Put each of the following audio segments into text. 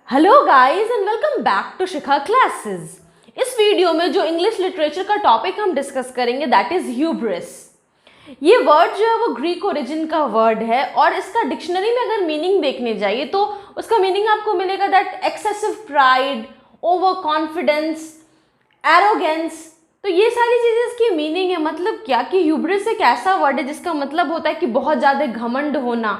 Hello guys and welcome back to Shikha classes. इस video में जो इंग्लिश लिटरेचर का टॉपिक हम डिस्कस करेंगे दैट इज ह्यूब्रिस। ये वर्ड जो है वो ग्रीक ओरिजिन का वर्ड है और इसका डिक्शनरी में अगर मीनिंग देखने जाइए तो उसका मीनिंग आपको मिलेगा that excessive pride, over confidence, arrogance. तो ये सारी चीज़ें इसकी मीनिंग है। मतलब क्या कि ह्यूब्रिस एक ऐसा वर्ड है जिसका मतलब होता है कि बहुत ज़्यादा घमंड होना,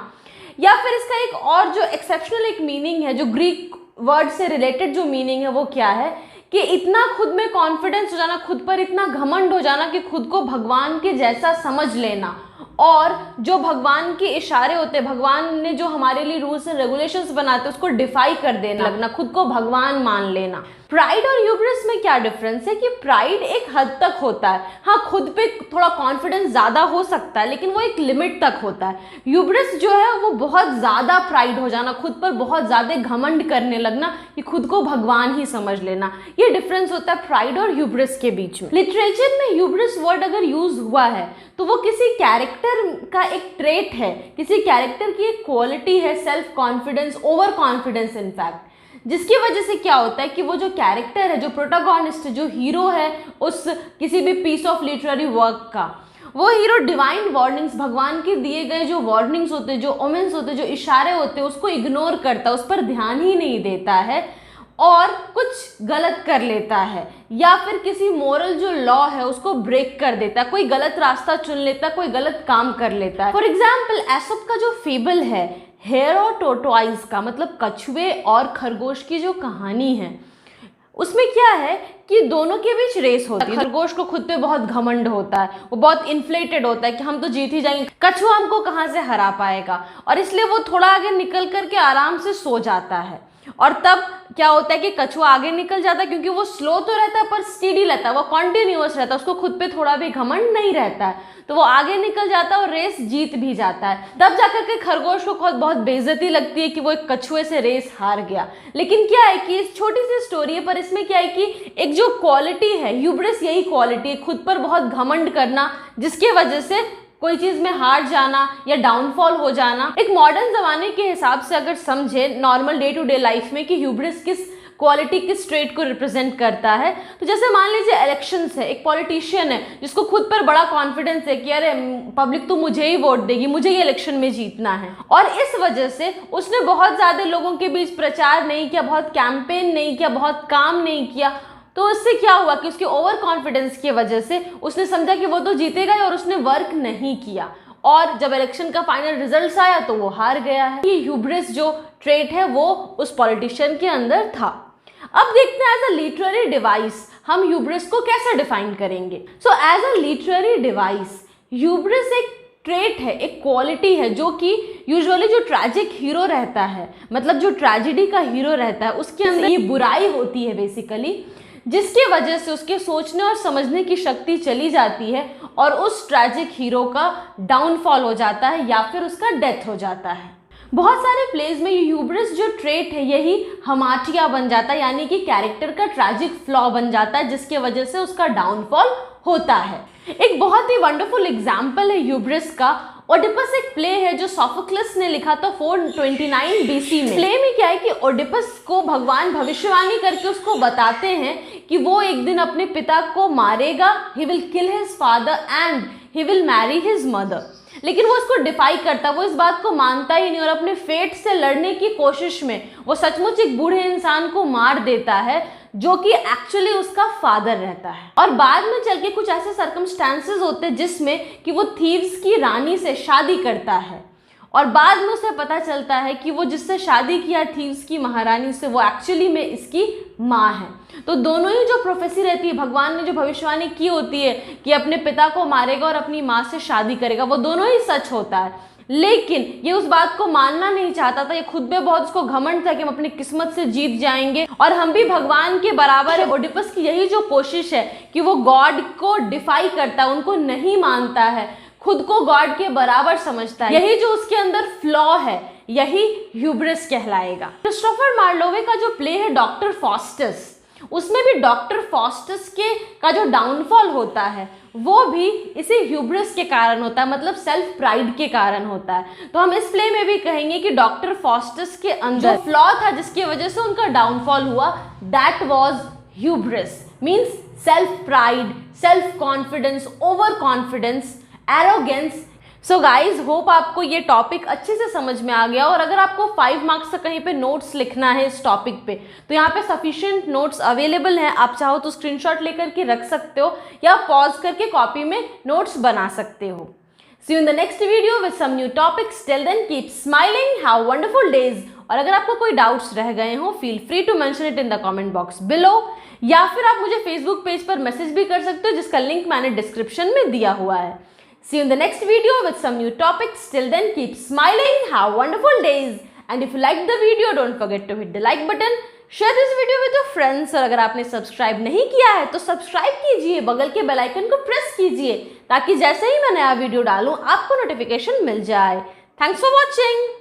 या फिर इसका एक और जो एक्सेप्शनल एक मीनिंग है जो ग्रीक वर्ड से रिलेटेड जो मीनिंग है वो क्या है कि इतना खुद में कॉन्फिडेंस हो जाना, खुद पर इतना घमंड हो जाना कि खुद को भगवान के जैसा समझ लेना, और जो भगवान के इशारे होते हैं, भगवान ने जो हमारे लिए रूल्स एंड रेगुलेशंस बनाते हैं उसको डिफाई कर देना लगना, खुद को भगवान मान लेना। प्राइड और ह्यूब्रिस में क्या डिफरेंस है कि प्राइड एक हद तक होता है, हाँ खुद पे थोड़ा कॉन्फिडेंस ज़्यादा हो सकता है लेकिन वो एक लिमिट तक होता है। ह्यूब्रिस जो है वो बहुत ज़्यादा प्राइड हो जाना, खुद पर बहुत ज़्यादा घमंड करने लगना कि खुद को भगवान ही समझ लेना। ये डिफरेंस होता है प्राइड और ह्यूब्रिस के बीच में। लिटरेचर में ह्यूब्रिस वर्ड अगर यूज हुआ है तो वो किसी कैरेक्टर का एक ट्रेट है, किसी कैरेक्टर की एक क्वालिटी है, self confidence, over confidence in fact, जिसकी वजह से क्या होता है कि वो जो कैरेक्टर है, जो प्रोटोगोनिस्ट, जो हीरो है उस किसी भी पीस ऑफ लिटरेरी वर्क का, वो हीरो डिवाइन वार्निंग्स, भगवान के दिए गए जो वार्निंग्स होते हैं, जो ओमेंस होते हैं, जो इशारे होते हैं, उसको इग्नोर करता है, उस पर ध्यान ही नहीं देता है और कुछ गलत कर लेता है, या फिर किसी मोरल जो लॉ है उसको ब्रेक कर देता है, कोई गलत रास्ता चुन लेता है, कोई गलत काम कर लेता है। फॉर एग्जाम्पल एसोप का जो फेबल है हेयर और टोटवाइज का, मतलब कछुए और खरगोश की जो कहानी है, उसमें क्या है कि दोनों के बीच रेस होती है। खरगोश को खुद पे बहुत घमंड होता है, वो बहुत इन्फ्लेटेड होता है कि हम तो जीत ही जाएंगे, कछुआ हमको कहाँ से हरा पाएगा, और इसलिए वो थोड़ा आगे निकल करके आराम से सो जाता है। और तब क्या होता है कि कछुआ आगे निकल जाता है क्योंकि वो स्लो तो रहता है पर स्टीडी रहता है, वो कॉन्टिन्यूअस रहता है, उसको खुद पे थोड़ा भी घमंड नहीं रहता है, तो वो आगे निकल जाता है और रेस जीत भी जाता है। तब जाकर के खरगोश को खुद बहुत बेइज्जती लगती है कि वो एक कछुए से रेस हार गया। लेकिन क्या है कि इस छोटी सी स्टोरी है पर इसमें क्या है कि एक जो क्वालिटी है ह्यूब्रिस, यही क्वालिटी है, खुद पर बहुत घमंड करना, जिसकी वजह से कोई चीज़ में हार जाना या डाउनफॉल हो जाना। एक मॉडर्न ज़माने के हिसाब से अगर समझे normal day to day life में कि ह्यूब्रिस किस क्वालिटी, किस ट्रेट को रिप्रेजेंट करता है, तो जैसे मान लीजिए इलेक्शंस है, एक पॉलिटिशियन है जिसको खुद पर बड़ा कॉन्फिडेंस है कि अरे पब्लिक तो मुझे ही वोट देगी, मुझे ही इलेक्शन में जीतना है, और इस वजह से उसने बहुत ज़्यादा लोगों के बीच प्रचार नहीं किया, बहुत कैंपेन नहीं किया, बहुत काम नहीं किया। तो उससे क्या हुआ कि उसके ओवर कॉन्फिडेंस की वजह से उसने समझा कि वो तो जीतेगा ही और उसने वर्क नहीं किया, और जब इलेक्शन का फाइनल रिजल्ट आया तो वो हार गया है। ये ह्यूब्रिस जो ट्रेट है वो उस पॉलिटिशियन के अंदर था। अब देखते हैं एज अ लिटरेरी डिवाइस हम ह्यूब्रिस को कैसे डिफाइन करेंगे। So as a literary device hubris एक ट्रेट है, एक क्वालिटी है जो कि यूजुअली जो ट्रैजिक हीरो रहता है, मतलब जो ट्रेजेडी का हीरो रहता है, उसके अंदर ये बुराई होती है बेसिकली, जिसकी वजह से उसके सोचने और समझने की शक्ति चली जाती है और उस ट्रैजिक हीरो का डाउनफॉल हो जाता है या फिर उसका डेथ हो जाता है। बहुत सारे प्लेज में ये ह्यूब्रिस जो ट्रेट है यही हमाटिया बन जाता है, यानी कि कैरेक्टर का ट्रैजिक फ्लॉ बन जाता है, जिसके वजह से उसका डाउनफॉल होता है। एक बहुत ही वंडरफुल एग्जाम्पल है ह्यूब्रिस का ओडिपस, एक प्ले है जो सोफोक्लिस ने लिखा था 429 BC में। प्ले में क्या है कि ओडिपस को भगवान भविष्यवाणी करके उसको बताते हैं कि वो एक दिन अपने पिता को मारेगा, he will kill his father and he will marry his mother, लेकिन वो इसको डिफाई करता, वो इस बात को मानता ही नहीं और अपने फेट से लड़ने की कोशिश में वो सचमुच एक बूढ़े इंसान को मार देता है जो कि एक्चुअली उसका फादर रहता है। और बाद में चल के कुछ ऐसे सर्कमस्टांसेस होते हैं जिसमें कि वो थीव्स की रानी से शादी करता है और बाद में उसे पता चलता है कि वो जिससे शादी किया थीव्स की महारानी से, वो एक्चुअली में इसकी माँ है। तो दोनों ही जो प्रोफेसी रहती है, भगवान ने जो भविष्यवाणी की होती है कि अपने पिता को मारेगा और अपनी माँ से शादी करेगा, वो दोनों ही सच होता है। लेकिन ये उस बात को मानना नहीं चाहता था, ये खुद में बहुत उसको घमंड था कि हम अपनी किस्मत से जीत जाएंगे और हम भी भगवान के बराबर है। ओडिपस की यही जो कोशिश है कि वो गॉड को डिफाई करता है, उनको नहीं मानता है, खुद को गॉड के बराबर समझता है, यही जो उसके अंदर फ्लॉ है, यही ह्यूब्रिस कहलाएगा। क्रिस्टोफर मार्लोवे का जो प्ले है डॉक्टर फॉस्टस, उसमें भी डॉक्टर फॉस्टस के का जो डाउनफॉल होता है वो भी इसी ह्यूब्रिस के कारण होता है, मतलब सेल्फ प्राइड के कारण होता है। तो हम इस प्ले में भी कहेंगे कि डॉक्टर फॉस्टस के अंदर फ्लॉ था जिसकी वजह से उनका डाउनफॉल हुआ, that was hubris, means self pride, self confidence, over confidence, arrogance. So guys, hope आपको ये टॉपिक अच्छे से समझ में आ गया। और अगर आपको 5 मार्क्स का कहीं पे नोट्स लिखना है इस टॉपिक पे, तो यहाँ पे सफिशिएंट नोट्स अवेलेबल हैं। आप चाहो तो स्क्रीनशॉट लेकर के रख सकते हो या पॉज करके कॉपी में नोट्स बना सकते हो। See you in the next video with some new topics. Till then keep smiling, have wonderful days. और अगर आपको कोई डाउट्स रह गए हो, feel free to mention it in the comment box below, या फिर आप मुझे फेसबुक पेज पर मैसेज भी कर सकते हो जिसका लिंक मैंने डिस्क्रिप्शन में दिया हुआ है। See you in the next video with some new topics. Till then, keep smiling, have wonderful days. And if you liked the video, don't forget to hit the like button. Share this video with your friends. और अगर आपने subscribe नहीं किया है तो subscribe कीजिए, बगल के बेल आइकन को प्रेस कीजिए ताकि जैसे ही मैं नया वीडियो डालूं आपको नोटिफिकेशन मिल जाए। Thanks for watching.